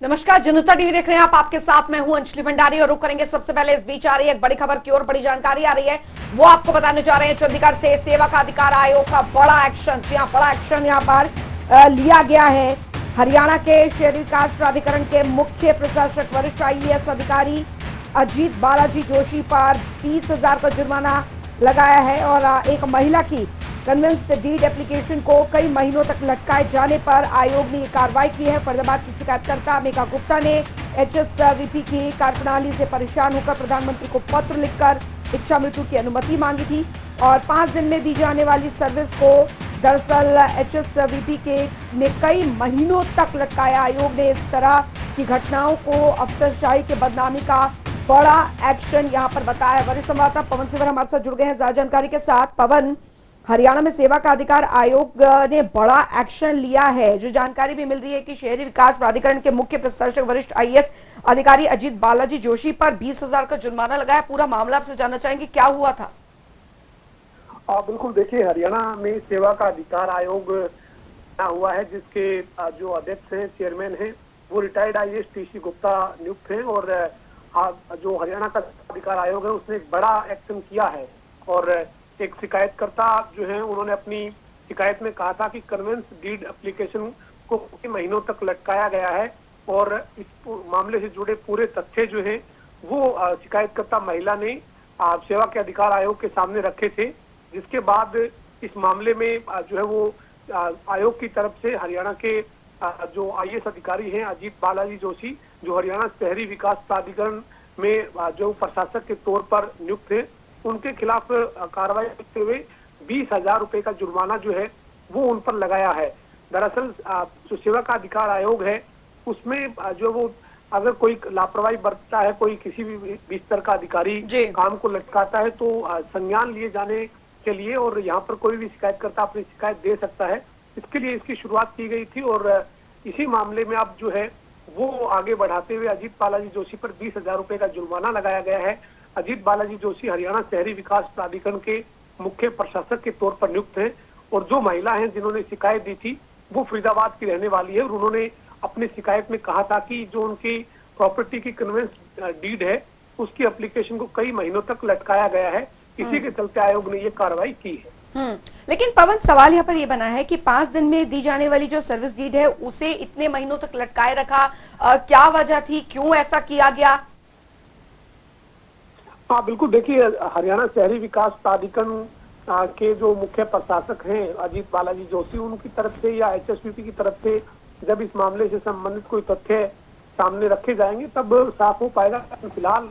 नमस्कार, जनता टीवी देख रहे हैं आप। आपके साथ मैं हूं अंजलि भंडारी और रुक करेंगे सबसे पहले इस बीच आ रही है एक बड़ी खबर की ओर। बड़ी जानकारी आ रही है वो आपको बताने जा रहे हैं। चंडीगढ़ से सेवक अधिकार आयोग का बड़ा एक्शन, बड़ा एक्शन यहां पर लिया गया है। हरियाणा के शहरी विकास प्राधिकरण के मुख्य प्रशासक वरिष्ठ IAS अधिकारी अजीत बालाजी जोशी पर 20,000 का जुर्माना लगाया है और एक महिला की कन्वेंस डीड एप्लीकेशन को कई महीनों तक लटकाए जाने पर आयोग ने ये कार्रवाई की है। फरीदाबाद की शिकायतकर्ता मेघा गुप्ता ने HSVP की कार्यप्रणाली से परेशान होकर प्रधानमंत्री को पत्र लिखकर इच्छा मृत्यु की अनुमति मांगी थी और 5 दिन में दी जाने वाली सर्विस को दरअसल HSVP के ने कई महीनों तक लटकाया। आयोग ने इस तरह की घटनाओं को अफसरशाही के बदनामी का बड़ा एक्शन यहाँ पर बताया। वरिष्ठ संवाददाता पवन सिवर हमारे साथ जुड़ गए हैं ज्यादा जानकारी के साथ। पवन, हरियाणा में सेवा का अधिकार आयोग ने बड़ा एक्शन लिया है। जो जानकारी भी मिल रही है कि शहरी विकास प्राधिकरण के मुख्य प्रशासक वरिष्ठ IAS अधिकारी अजीत बालाजी जोशी पर 20,000 का जुर्माना लगाया। पूरा मामला आपसे जानना चाहेंगे, क्या हुआ था? बिल्कुल, देखिए, हरियाणा में सेवा का अधिकार आयोग हुआ है जिसके जो अध्यक्ष हैं, चेयरमैन हैं, वो रिटायर्ड IAS TC गुप्ता नियुक्त हैं और जो हरियाणा का अधिकार आयोग है उसने एक बड़ा एक्शन किया है। और एक शिकायतकर्ता जो है उन्होंने अपनी शिकायत में कहा था कि कन्वेंस डीड एप्लीकेशन को कई महीनों तक लटकाया गया है और इस मामले से जुड़े पूरे तथ्य जो है वो शिकायतकर्ता महिला ने सेवा के अधिकार आयोग के सामने रखे थे। जिसके बाद इस मामले में जो है वो आयोग की तरफ से हरियाणा के जो IAS अधिकारी हैं अजीत बालाजी जोशी, जो हरियाणा शहरी विकास प्राधिकरण में जो प्रशासक के तौर पर नियुक्त थे, उनके खिलाफ कार्रवाई करते हुए 20,000 रुपए का जुर्माना जो है वो उन पर लगाया है। दरअसल जो सेवा का अधिकार आयोग है उसमें जो वो अगर कोई लापरवाही बरतता है, कोई किसी भी स्तर का अधिकारी काम को लटकाता है तो संज्ञान लिए जाने के लिए और यहाँ पर कोई भी शिकायतकर्ता अपनी शिकायत दे सकता है। इसके लिए इसकी शुरुआत की गई थी और इसी मामले में अब जो है वो आगे बढ़ाते हुए अजीत बालाजी जोशी पर 20,000 रुपए का जुर्माना लगाया गया है। अजीत बालाजी जोशी हरियाणा शहरी विकास प्राधिकरण के मुख्य प्रशासक के तौर पर नियुक्त हैं और जो महिला हैं जिन्होंने शिकायत दी थी वो फरीदाबाद की रहने वाली है और उन्होंने अपनी शिकायत में कहा था कि जो उनकी प्रॉपर्टी की कन्वेंस डीड है उसकी एप्लीकेशन को कई महीनों तक लटकाया गया है। इसी के चलते आयोग ने ये कार्रवाई की है। लेकिन पवन, सवाल यहाँ पर ये बना है कि 5 दिन में दी जाने वाली जो सर्विस डीड है उसे इतने महीनों तक लटकाए रखा, क्या वजह थी, क्यों ऐसा किया गया? बिल्कुल, देखिए, हरियाणा शहरी विकास प्राधिकरण के जो मुख्य प्रशासक हैं अजीत बालाजी जोशी, उनकी तरफ से या HSVP की तरफ से जब इस मामले से संबंधित कोई तथ्य सामने रखे जाएंगे तब साफ हो पाएगा। फिलहाल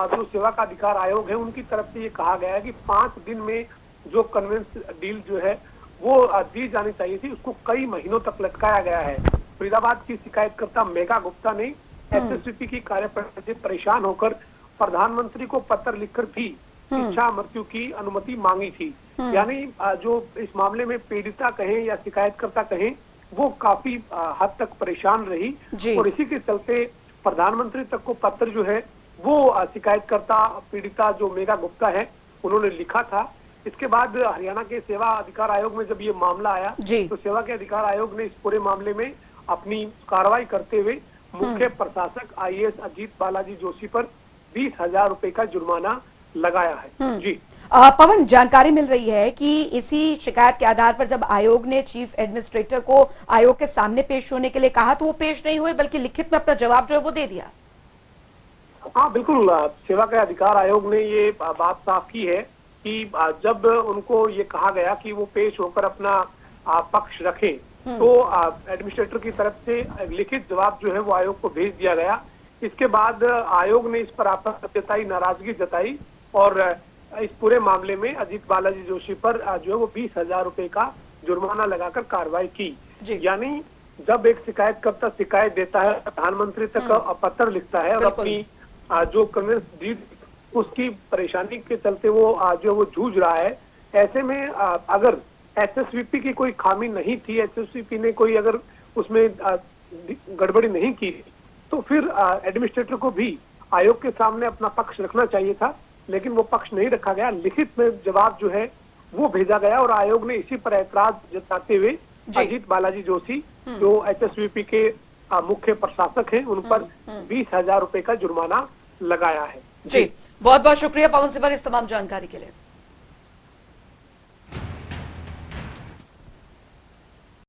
जो सेवा का अधिकार आयोग है उनकी तरफ से ये कहा गया है कि 5 दिन में जो कन्वेंस डील जो है वो दी जानी चाहिए थी, उसको कई महीनों तक लटकाया गया है। फरीदाबाद की शिकायतकर्ता मेघा गुप्ता ने HSVP की कार्यप्रणाली से परेशान होकर प्रधानमंत्री को पत्र लिखकर भी इच्छा मृत्यु की अनुमति मांगी थी। यानी जो इस मामले में पीड़िता कहें या शिकायतकर्ता कहें वो काफी हद तक परेशान रही और इसी के चलते प्रधानमंत्री तक को पत्र जो है वो शिकायतकर्ता पीड़िता जो मेघा गुप्ता है उन्होंने लिखा था। इसके बाद हरियाणा के सेवा अधिकार आयोग में जब ये मामला आया तो सेवा के अधिकार आयोग ने इस पूरे मामले में अपनी कार्रवाई करते हुए मुख्य प्रशासक IAS अजीत बालाजी जोशी पर 20,000 रुपए का जुर्माना लगाया है। जी पवन, जानकारी मिल रही है कि इसी शिकायत के आधार पर जब आयोग ने चीफ एडमिनिस्ट्रेटर को आयोग के सामने पेश होने के लिए कहा तो वो पेश नहीं हुए, बल्कि लिखित में अपना जवाब जो है वो दे दिया। बिल्कुल, सेवा के अधिकार आयोग ने ये बात साफ की है कि जब उनको ये कहा गया कि वो पेश होकर अपना पक्ष रखें तो एडमिनिस्ट्रेटर की तरफ से लिखित जवाब जो है वो आयोग को भेज दिया गया। इसके बाद आयोग ने इस पर आपत्ति जताई, नाराजगी जताई और इस पूरे मामले में अजीत बालाजी जोशी पर जो है वो 20,000 रुपए का जुर्माना लगाकर कार्रवाई की। यानी जब एक शिकायतकर्ता शिकायत देता है, प्रधानमंत्री तक पत्र लिखता है और अपनी जो कन्वेंस डीड उसकी परेशानी के चलते वो जो वो जूझ रहा है, ऐसे में अगर HSVP की कोई खामी नहीं थी, HSVP ने कोई अगर उसमें गड़बड़ी नहीं की तो फिर एडमिनिस्ट्रेटर को भी आयोग के सामने अपना पक्ष रखना चाहिए था, लेकिन वो पक्ष नहीं रखा गया। लिखित में जवाब जो है वो भेजा गया और आयोग ने इसी पर ऐतराज जताते हुए अजीत बालाजी जोशी जो HSVP के मुख्य प्रशासक हैं उन पर 20,000 रुपए का जुर्माना लगाया है। जी, बहुत बहुत शुक्रिया पवन सिंह इस तमाम जानकारी के लिए।